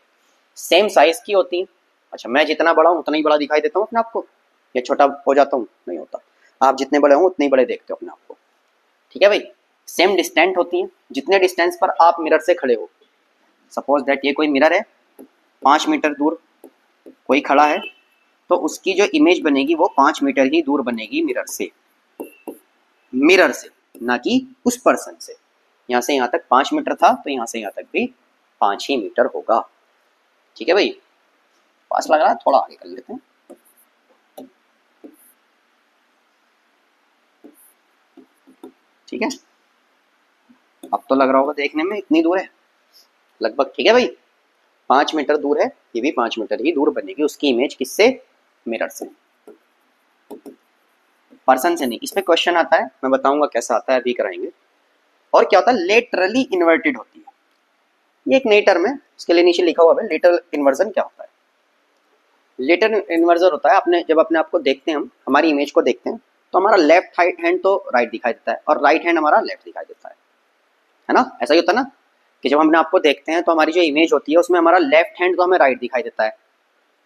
सेम साइज की होती है। अच्छा, मैं जितना बड़ा हूँ उतना ही बड़ा दिखाई देता हूँ अपने आप को, या छोटा हो जाता हूँ? नहीं होता। आप जितने बड़े हो उतने ही बड़े देखते हो अपने आप को, ठीक है भाई। सेम डिस्टेंट होती है, जितने डिस्टेंस पर आप मिरर से खड़े हो। सपोज दैट ये कोई मिरर है, 5 मीटर दूर कोई खड़ा है, तो उसकी जो इमेज बनेगी वो 5 मीटर ही दूर बनेगी मिरर से, ना कि उस पर्सन से। यहाँ से यहाँ तक 5 मीटर था, तो यहाँ से यहाँ तक भी 5 ही मीटर होगा, ठीक है भाई। पास लग रहा है, थोड़ा आगे कर लेते हैं, ठीक है। अब तो लग रहा होगा देखने में इतनी दूर है लगभग, ठीक है भाई। 5 मीटर दूर है, ये भी 5 मीटर ही दूर बनेगी उसकी इमेज, किससे? मिरर से, पर्सन से नहीं। इस पे क्वेश्चन आता है, मैं बताऊंगा कैसा आता है, अभी कराएंगे। और क्या होता है, लेटरली इन्वर्टेड होती है। ये एक नई टर्म है, इसके लिए नीचे लिखा हुआ है लेटरल इन्वर्जन क्या होता है। लेटरल इन्वर्जन होता है, अपने जब अपने आप को देखते हैं, हम हमारी इमेज को देखते हैं, तो हमारा लेफ्ट हैंड तो राइट दिखाई देता है और राइट हैंड हमारा लेफ्ट दिखाई देता है ना। ऐसा ही होता है ना कि जब हम अपने आप को देखते हैं तो हमारी जो इमेज होती है उसमें हमारा लेफ्ट हैंड तो हमें राइट दिखाई देता है,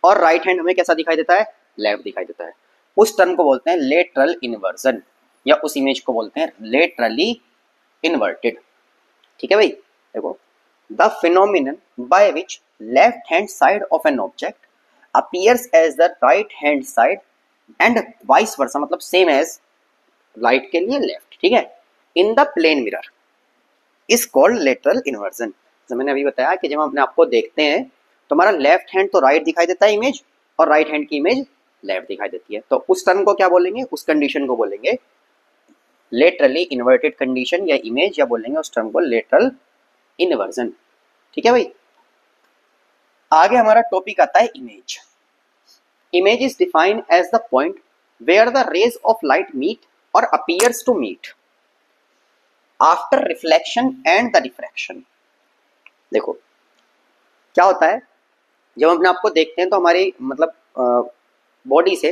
और राइट हैंड हमें कैसा दिखाई देता है? लेफ्ट दिखाई देता है। उस टर्म को बोलते हैं लेटरल इन्वर्जन, या उस इमेज को बोलते हैं लेटरली इन्वर्टेड, ठीक है भाई। देखो, the phenomenon by which left hand side of an object appears as the right hand side and vice versa, मतलब सेम एज राइट के लिए लेफ्ट, ठीक है, in the plane mirror is called lateral inversion. जैसे मैंने अभी बताया कि जब हम अपने आप को देखते हैं तो हमारा लेफ्ट हैंड तो राइट दिखाई देता है इमेज, और राइट हैंड की इमेज लेफ्ट दिखाई देती है। तो उस टर्म को क्या बोलेंगे, उस कंडीशन को बोलेंगे लेटरली इन्वर्टेड कंडीशन या इमेज, या बोलेंगे उस टर्म को लेटरल इन्वर्जन, ठीक है भाई। आगे हमारा टॉपिक आता है image. Image is defined as the point where the rays of light meet और appears to meet after reflection and the diffraction. देखो क्या होता है, जब हम अपने आप को देखते हैं तो हमारी मतलब बॉडी से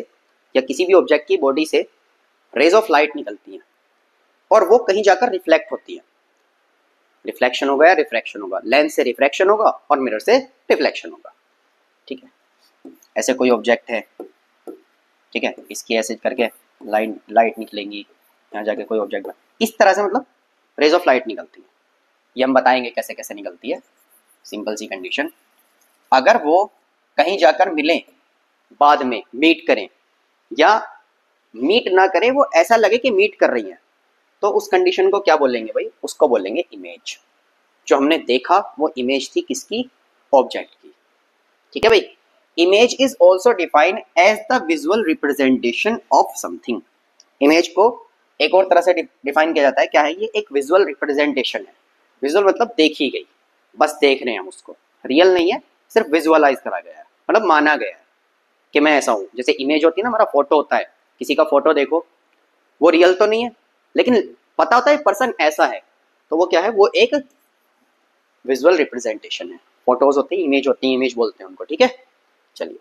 या किसी भी ऑब्जेक्ट की बॉडी से रेज ऑफ लाइट निकलती हैं और वो कहीं जाकर रिफ्लेक्ट होती है। रिफ्लेक्शन होगा या रिफ्रैक्शन होगा, लेंस से रिफ्रैक्शन होगा और मिरर से रिफ्लेक्शन होगा, ठीक है। ऐसे कोई ऑब्जेक्ट है, ठीक है, इसकी ऐसे करके लाइट निकलेंगी, यहाँ जाके कोई ऑब्जेक्ट, इस तरह से मतलब रेज ऑफ लाइट निकलती है। ये हम बताएंगे कैसे कैसे निकलती है, सिंपल सी कंडीशन। अगर वो कहीं जाकर मिलें, बाद में मीट करें, या मीट ना करें, वो ऐसा लगे कि मीट कर रही है, तो उस कंडीशन को क्या बोलेंगे भाई? उसको बोलेंगे इमेज। जो हमने देखा वो इमेज थी किसकी? ऑब्जेक्ट की, ठीक है भाई। Image is also defined as the visual representation of something. Image को एक और तरह से डिफाइन किया जाता है, क्या है ये? एक विजुअल रिप्रेजेंटेशन है। विजुअल मतलब देखी गई, बस देख रहे हैं हम उसको, रियल नहीं है, सिर्फ विजुअलाइज करा गया है, मतलब माना गया है, कि मैं ऐसा हूं। जैसे इमेज होती है ना, हमारा फोटो होता है, किसी का फोटो देखो, वो रियल तो नहीं है, लेकिन पता होता है पर्सन ऐसा है, तो वो क्या है, वो एक विजुअल रिप्रेजेंटेशन है। फोटोज होती है, इमेज होती है, इमेज बोलते हैं उनको, ठीक है। चलिए,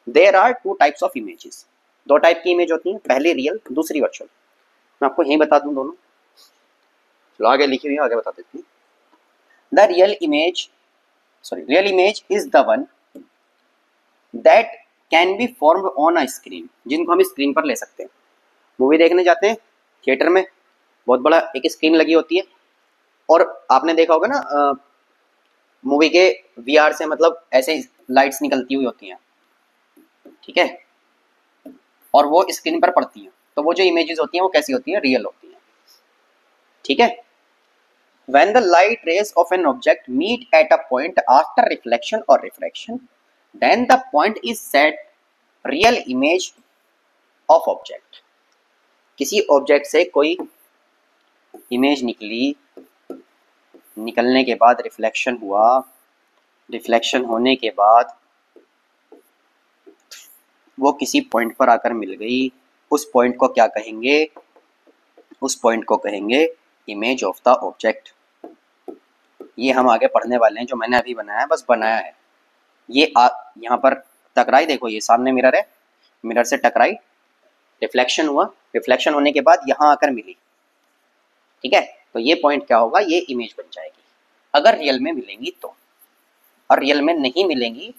there are two types of images, दो टाइप की इमेज होती है, पहली रियल, दूसरी वर्चुअल। मैं आपको यही बता दूं दोनों, चलो आगे लिखी हुई है, आगे बता देती हूँ। The real image is the one that can be formed on a screen, जिनको हम स्क्रीन पर ले सकते हैं। मूवी देखने जाते हैं थिएटर में, बहुत बड़ा एक स्क्रीन लगी होती है, और आपने देखा होगा ना मूवी के वीआर से, मतलब ऐसे लाइट्स निकलती हुई होती हैं, ठीक है, और वो स्क्रीन पर पड़ती हैं, तो वो जो इमेजेस होती हैं वो कैसी होती हैं, रियल होती हैं, ठीक है। When the light rays of an object meet at a point after reflection or refraction, then the point is said real image of object. किसी ऑब्जेक्ट से कोई इमेज निकली, निकलने के बाद रिफ्लेक्शन हुआ, रिफ्लेक्शन होने के बाद वो किसी पॉइंट पर आकर मिल गई, उस पॉइंट को क्या कहेंगे, उस पॉइंट को कहेंगे इमेज ऑफ द ऑब्जेक्ट। ये हम आगे पढ़ने वाले हैं, जो मैंने अभी बनाया है बस बनाया है। ये यहाँ पर टकराई, देखो ये सामने मिरर है, मिरर से टकराई, रिफ्लेक्शन हुआ, रिफ्लेक्शन होने के बाद यहाँ आकर मिली, ठीक है, तो ये पॉइंट क्या होगा, ये इमेज बन जाएगी अगर रियल में मिलेंगी तो। और रियल में नहीं मिलेंगी,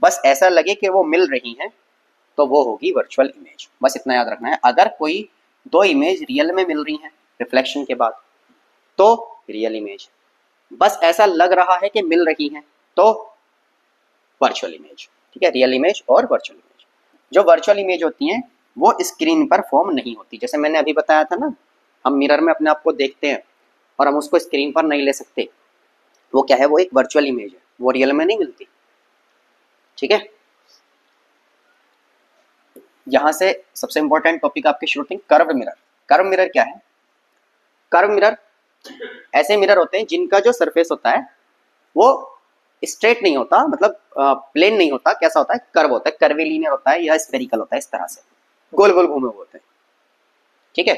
बस ऐसा लगे कि वो मिल रही हैं, तो वो होगी वर्चुअल इमेज। बस इतना याद रखना है, अगर कोई दो इमेज रियल में मिल रही हैं रिफ्लेक्शन के बाद, तो रियल इमेज, बस ऐसा लग रहा है कि मिल रही हैं, तो वर्चुअल इमेज, ठीक है। रियल इमेज और वर्चुअल इमेज, जो वर्चुअल इमेज होती हैं वो स्क्रीन पर फॉर्म नहीं होती। जैसे मैंने अभी बताया था ना, हम मिरर में अपने आप को देखते हैं और हम उसको स्क्रीन पर नहीं ले सकते, वो क्या है, वो एक वर्चुअल इमेज है, वो रियल में नहीं मिलती, ठीक है। यहां से सबसे इंपॉर्टेंट टॉपिक आपकी shooting, curve mirror. Curve mirror क्या है, कर्व मिरर ऐसे मिरर होते हैं जिनका जो सरफेस होता है वो स्ट्रेट नहीं होता, मतलब प्लेन नहीं होता, कैसा होता है, कर्व होता है, कर्वीलिनियर होता है या स्फेरिकल होता है, इस तरह से गोल गोल घूमे हुए होते हैं, ठीक है।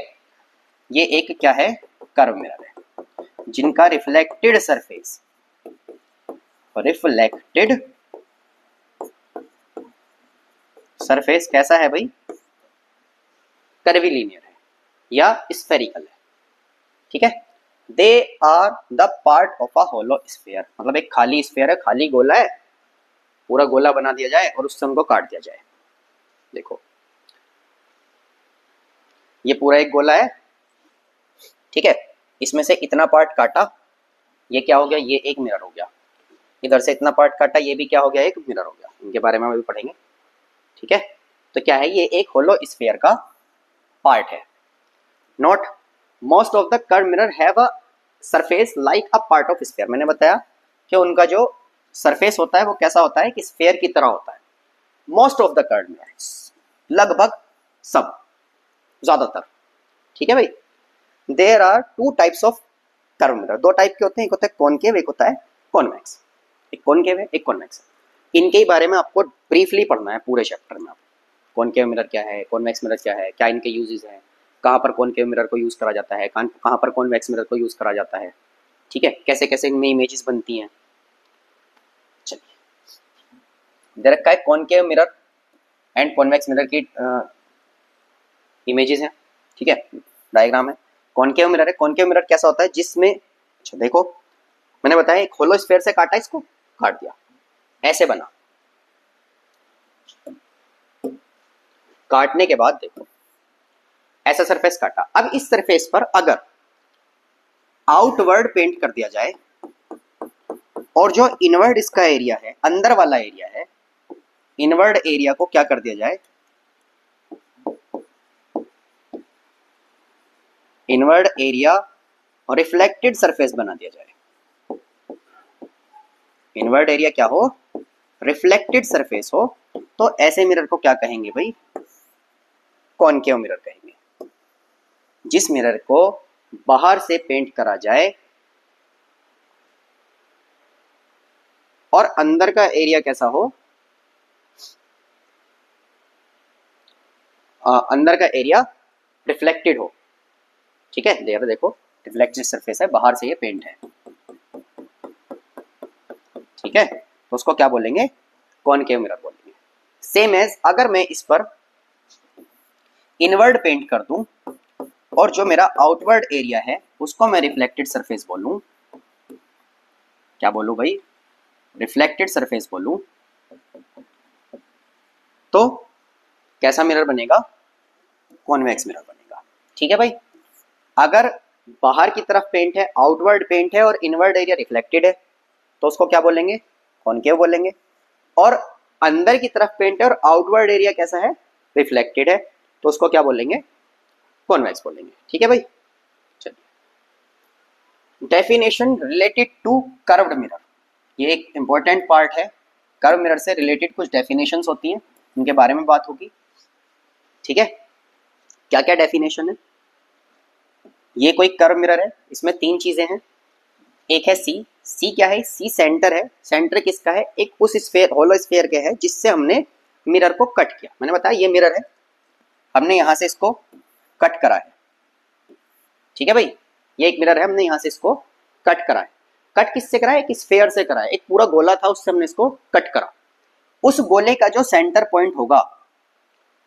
ये एक क्या है, कर्व मिरर है, जिनका रिफ्लेक्टेड सरफेस, रिफ्लेक्टेड सरफेस कैसा है भाई, कर्वीलिनियर है या स्फेरिकल है, ठीक है। They are the part of a hollow sphere, मतलब एक खाली स्फीयर है, खाली गोला है, पूरा गोला बना दिया जाए और उससे उनको काट दिया जाए। देखो ये पूरा एक गोला है, ठीक है, इसमें से इतना पार्ट काटा, ये क्या हो गया, ये एक मिरर हो गया। इधर से इतना पार्ट काटा, ये भी क्या हो गया, एक मिरर हो गया। इनके बारे में हम अभी पढ़ेंगे, ठीक है। तो क्या है, ये एक होलो स्फीयर का पार्ट है। Note, most of the curve mirror have a surface like a part of sphere. मैंने बताया कि उनका जो सरफेस होता है वो कैसा होता है, कि स्फीयर की तरह होता है। Most of the curve mirror, लगभग सब, ज्यादातर, ठीक है भाई। There are two types of curve mirror, दो टाइप के होते हैं, एक होता है कॉनकेव, एक होता है कॉन्वेक्स। एक कॉनकेव है, एक कॉन्वेक्स है। इनके ही बारे में आपको ब्रीफली पढ़ना है पूरे चैप्टर में। आप कॉनकेव मिरर क्या है, कॉन्वेक्स मिरर क्या है, क्या इनके यूजेस हैं, कहाँ पर कॉनकेव मिरर को यूज करा जाता है, कहाँ पर कॉन्वेक्स मिरर को यूज करा जाता है, ठीक है, कैसे कैसे इनमें इमेजेस बनती हैं। चलिए, दे रखा है concave mirror and convex mirror की इमेजेस हैं, ठीक है, डायग्राम है। कॉनकेव मिरर है, कॉनकेव मिरर कैसा होता है, जिसमें, अच्छा देखो मैंने बताया एक होलो स्फीयर से काटा, इसको काट दिया, ऐसे बना, काटने के बाद देखो ऐसा सरफेस काटा। अब इस सरफेस पर अगर आउटवर्ड पेंट कर दिया जाए और जो इनवर्ड इसका एरिया है, अंदर वाला एरिया है, इनवर्ड एरिया को क्या कर दिया जाए, इनवर्ड एरिया और रिफ्लेक्टेड सरफेस बना दिया जाए। इनवर्ड एरिया क्या हो, रिफ्लेक्टेड सरफेस हो, तो ऐसे मिरर को क्या कहेंगे भाई, कॉनकेव मिरर कहेंगे। जिस मिरर को बाहर से पेंट करा जाए और अंदर का एरिया कैसा हो, अंदर का एरिया रिफ्लेक्टेड हो, ठीक है। देखो रिफ्लेक्टेड सरफेस है, बाहर से ये पेंट है, ठीक है, तो उसको क्या बोलेंगे, कॉनकेव मिरर बोलेंगे। सेम एज अगर मैं इस पर इनवर्ड पेंट कर दूं और जो मेरा आउटवर्ड एरिया है उसको मैं रिफ्लेक्टेड सरफेस बोलूं, क्या बोलूं भाई, रिफ्लेक्टेड सरफेस बोलूं, तो कैसा मिरर बनेगा, कॉन्वेक्स मिरर बनेगा, ठीक है भाई। अगर बाहर की तरफ पेंट है, आउटवर्ड पेंट है और इनवर्ड एरिया रिफ्लेक्टेड है तो उसको क्या बोलेंगे, कॉनकेव बोलेंगे। और अंदर की तरफ पेंट है और आउटवर्ड एरिया कैसा है, रिफ्लेक्टेड है, तो उसको क्या बोलेंगे, कॉन्वेक्स बोलेंगे, ठीक है भाई। चलिए definition related to curved mirror, ये एक इंपॉर्टेंट पार्ट है। कर्व मिरर से रिलेटेड कुछ डेफिनेशंस होती हैं, उनके बारे में बात होगी, ठीक है। क्या क्या डेफिनेशन है, ये कोई कर्व मिरर है, इसमें तीन चीजें हैं। एक है सी, सी क्या है, सी सेंटर है। सेंटर किसका है, एक उस स्फेयर, होलो स्फेयर के है जिससे हमने मिरर को कट किया। मैंने बताया ये मिरर है, हमने यहां से इसको कट करा है, ठीक है भाई, ये एक मिरर है, हमने यहां से इसको कट करा है। कट किससे करा है, एक स्फेयर से करा है, एक पूरा गोला था उससे हमने इसको कट करा। उस गोले का जो सेंटर पॉइंट होगा,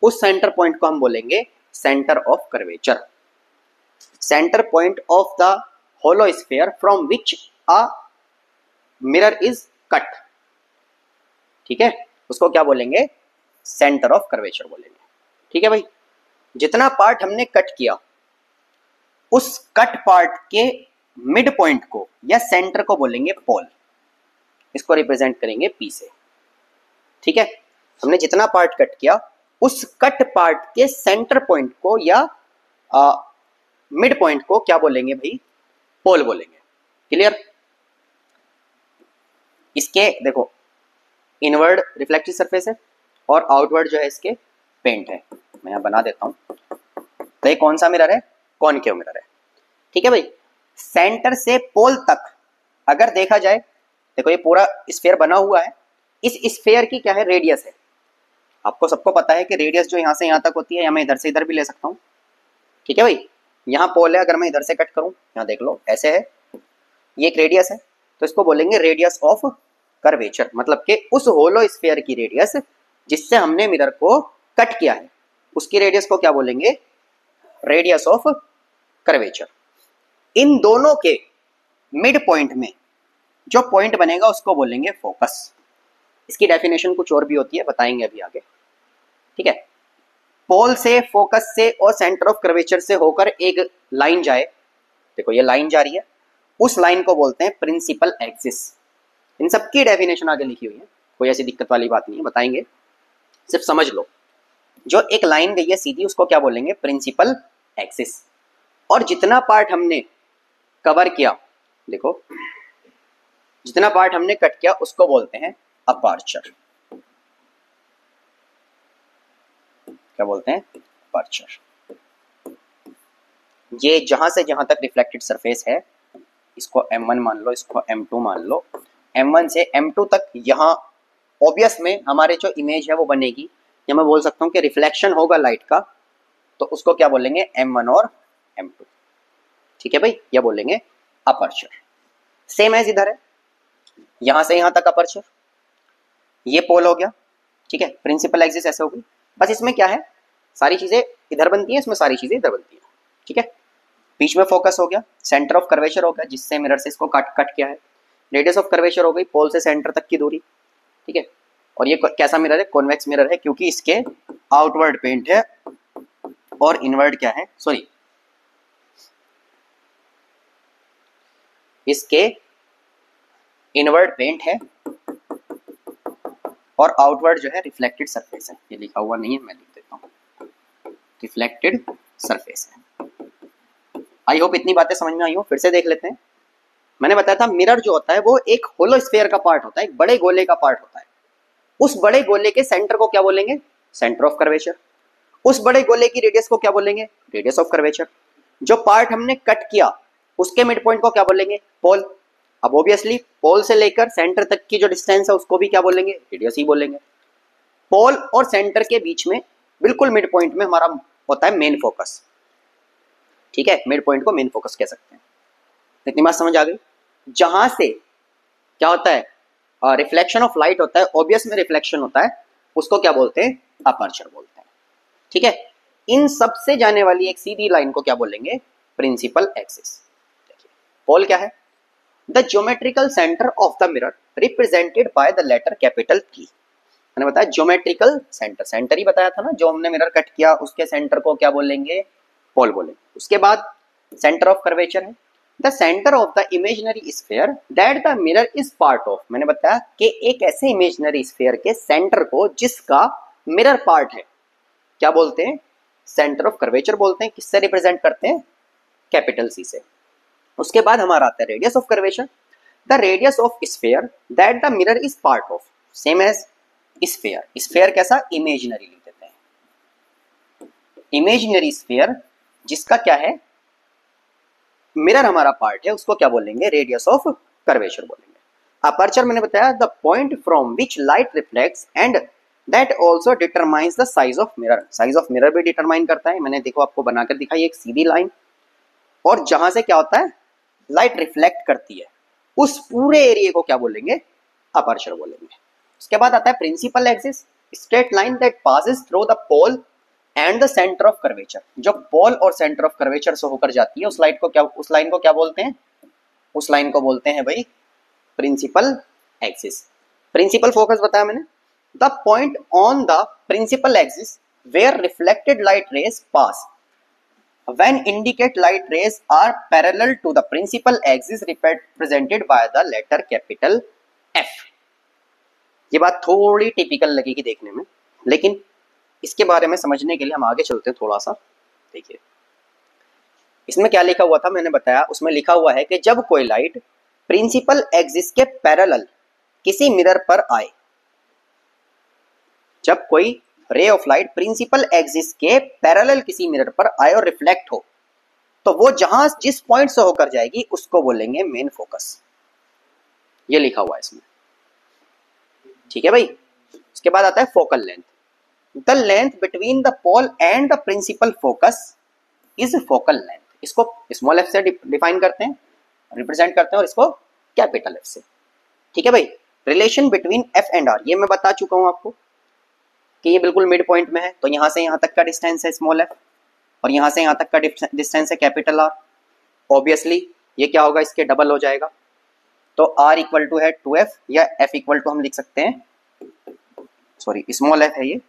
उस सेंटर पॉइंट को हम बोलेंगे centre of curvature. Centre point of the hollow sphere from which a mirror is cut, ठीक है, उसको क्या बोलेंगे, सेंटर ऑफ कर्वेचर बोलेंगे, ठीक है भाई। जितना पार्ट हमने कट किया उस कट पार्ट के मिड पॉइंट को या सेंटर को बोलेंगे पोल, इसको रिप्रेजेंट करेंगे पी से, ठीक है। हमने जितना पार्ट कट किया उस कट पार्ट के सेंटर पॉइंट को या मिड पॉइंट को क्या बोलेंगे भाई, पोल बोलेंगे, क्लियर। इसके देखो इनवर्ड रिफ्लेक्टिव सरफेस है और आउटवर्ड जो है इसके पेंट है, मैं यहां बना देता हूं। तो ये कौन सा मिरर है, कॉनकेव मिरर है, ठीक है भाई। सेंटर से पोल तक अगर देखा जाए, देखो ये पूरा स्फेयर बना हुआ है, इस स्फेयर की क्या है, रेडियस है। आपको सबको पता है कि रेडियस जो यहां से यहां तक होती है, या मैं इधर से इधर भी ले सकता हूं, ठीक है भाई। यहाँ पोल है, अगर मैं इधर से कट करूं, यहाँ देख लो ऐसे है, ये एक रेडियस है, तो इसको बोलेंगे रेडियस ऑफ कर्वेचर, मतलब कि उस होलो स्फेयर की रेडियस जिससे हमने मिरर को कट किया है, उसकी रेडियस को क्या बोलेंगे, रेडियस ऑफ कर्वेचर। इन दोनों के मिड पॉइंट में जो पॉइंट बनेगा उसको बोलेंगे फोकस। इसकी डेफिनेशन कुछ और भी होती है, बताएंगे अभी आगे, ठीक है। पोल से, फोकस से और सेंटर ऑफ कर्वेचर से होकर एक लाइन जाए, देखो ये लाइन जा रही है, उस लाइन को बोलते हैं प्रिंसिपल एक्सिस। इन सबकी डेफिनेशन आगे लिखी हुई है, कोई ऐसी दिक्कत वाली बात नहीं है, बताएंगे, सिर्फ समझ लो। जो एक लाइन गई है सीधी उसको क्या बोलेंगे, प्रिंसिपल एक्सिस। और जितना पार्ट हमने कवर किया, देखो जितना पार्ट हमने कट किया उसको बोलते हैं अपर्चर, क्या बोलते हैं, अपर्चर। ये जहां से जहां तक रिफ्लेक्टेड सरफेस है, इसको M1 मान लो, इसको M2 मान लो, M1 से M2 तक, यहाँ ऑब्वियस में हमारे जो इमेज है वो बनेगी, या मैं बोल सकता हूँ कि रिफ्लेक्शन होगा लाइट का, तो उसको क्या बोलेंगे, M1 और M2, ठीक है भाई, या बोलेंगे अपर्चर। सेम एज इधर है, यहां से यहां तक अपर्चर, ये पोल हो गया, ठीक है, प्रिंसिपल एक्सिस ऐसे होगी। बस इसमें क्या है, सारी चीजें इधर बनती हैं, इसमें सारी चीजें इधर बनती हैं, ठीक है। बीच में फोकस हो गया, सेंटर ऑफ कर्वेचर हो गया जिससे मिरर से इसको कट किया है, रेडियस ऑफ कर्वेचर हो गई पोल से सेंटर तक की दूरी, ठीक है। और ये कैसा मिरर है, कॉन्वेक्स मिरर है, क्योंकि इसके आउटवर्ड पेंट है और इनवर्ड क्या है, सॉरी, इसके इनवर्ड पेंट है और आउटवर्ड जो है रिफ्लेक्टेड सरफेस है। ये लिखा हुआ नहीं है, मैं लिख देता हूँ, रिफ्लेक्टेड सरफेस है। आई होप इतनी बातें समझ में आई हो, फिर से देख लेते हैं। मैंने बताया था मिरर जो होता है वो एक होलो स्फीयर का पार्ट होता है, एक बड़े गोले का पार्ट होता है। उस बड़े गोले के सेंटर को क्या बोलेंगे, सेंटर ऑफ कर्वेचर। उस बड़े गोले की रेडियस को क्या बोलेंगे, रेडियस ऑफ कर्वेचर। जो पार्ट हमने कट किया उसके मिड पॉइंट को क्या बोलेंगे, पोल। अब ऑब्वियसली पोल से लेकर सेंटर तक की जो डिस्टेंस है उसको भी क्या बोलेंगे, रेडियस ही बोलेंगे। पोल और सेंटर के बीच में बिल्कुल मिड पॉइंट में हमारा होता है मेन फोकस। ठीक है, मिड पॉइंट को मेन फोकस कह सकते हैं। इतनी बात समझ आ गई। जहां से क्या होता है, रिफ्लेक्शन ऑफ लाइट होता है, ऑब्वियस में रिफ्लेक्शन होता है, उसको क्या बोलते हैं, अपर्चर बोलते हैं। ठीक है, इन सब से जाने वाली एक सीधी लाइन को क्या बोलेंगे, प्रिंसिपल एक्सिस। देखिए पोल क्या है, the geometrical centre of the mirror represented by the letter capital P। मैंने बताया ज्योमेट्रिकल सेंटर, सेंटर ही बताया था ना, जो हमने मिरर कट किया उसके सेंटर को क्या बोलेंगे, पोल बोलेंगे। उसके बाद सेंटर ऑफ कर्वेचर है, the centre of the imaginary sphere that the mirror is part of. मैंने बताया कि एक ऐसे इमेजिनरी स्फीयर के सेंटर को जिसका मिरर पार्ट है क्या बोलते हैं, सेंटर ऑफ कर्वेचर बोलते हैं। किससे रिप्रेजेंट करते हैं, कैपिटल C से। उसके बाद हमारा आता है radius of curvature, the radius of sphere that the mirror is part of, same as sphere. Sphere कैसा, इमेजिनरी लिख देते हैं, इमेजिनरी स्फीयर जिसका क्या है, मिरर हमारा पार्ट है, उसको क्या बोलेंगे, रेडियस ऑफ कर्वेचर बोलेंगे। अपर्चर मैंने बताया the point from which light reflects and that also determines the size of mirror. Size of mirror भी डिटरमाइन करता है। मैंने देखो आपको बनाकर दिखाई एक सीधी लाइन, और जहां से क्या होता है, लाइट रिफ्लेक्ट करती है, उस पूरे एरिया को क्या बोलेंगे, अपर्चर बोलेंगे। उसके बाद आता है principal axis, straight line that passes through the pole and the centre of curvature. जो पोल और सेंटर ऑफ कर्वेचर से होकर जाती है उस लाइन को क्या बोलते हैं, उस लाइन को बोलते हैं भाई प्रिंसिपल एक्सिस। प्रिंसिपल फोकस बताया मैंने, the point on the principal axis where reflected light rays pass when indicate light rays are parallel to the principal axis represented by the letter capital F। ये बात थोड़ी typical लगेगी देखने में, लेकिन इसके बारे में समझने के लिए हम आगे चलते हैं थोड़ा सा। देखिए इसमें क्या लिखा हुआ था, मैंने बताया उसमें लिखा हुआ है कि जब कोई लाइट प्रिंसिपल एक्सिस के पैरेलल किसी मिरर पर आए, जब कोई ray of light principal axis के पैरेलल किसी मिरर पर आए और रिफ्लेक्ट हो, तो वो जहां जिस पॉइंट से होकर जाएगी उसको बोलेंगे मेन फोकस। ये लिखा हुआ है इसमें, ठीक है भाई। उसके बाद आता है focal length, the length between the pole and the principal focus is focal length. इसको स्मॉल एफ से डिफाइन करते हैं, रिप्रेजेंट करते हैं, और इसको कैपिटल एफ से। ठीक है भाई। Relation between F and R, ये मैं बता चुका हूं आपको कि ये बिल्कुल मिड पॉइंट में है, तो यहां से यहां तक का डिस्टेंस है स्मॉल एफ, और यहां से यहां तक का डिस्टेंस है कैपिटल आर। ऑब्वियसली ये क्या होगा, इसके डबल हो जाएगा, तो आर इक्वल टू है 2f, या एफ इक्वल टू हम लिख सकते हैं, सॉरी स्मॉल एफ है ये,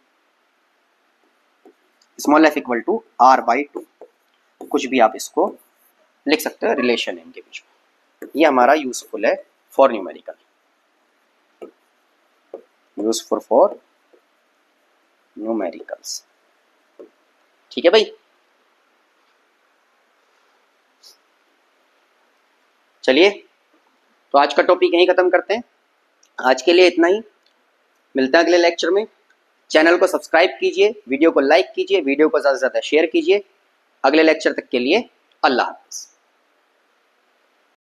small F equal to r/2, कुछ भी आप इसको लिख सकते हो, रिलेशन है इनके बीच में। ये हमारा यूजफुल है for numerical, useful for numericals. ठीक है भाई। चलिए तो आज का टॉपिक यहीं खत्म करते हैं। आज के लिए इतना ही, मिलते हैं अगले लेक्चर में। चैनल को सब्सक्राइब कीजिए, वीडियो को लाइक कीजिए, वीडियो को ज़्यादा से ज़्यादा शेयर कीजिए। अगले लेक्चर तक के लिए अल्लाह हाफ़िज़।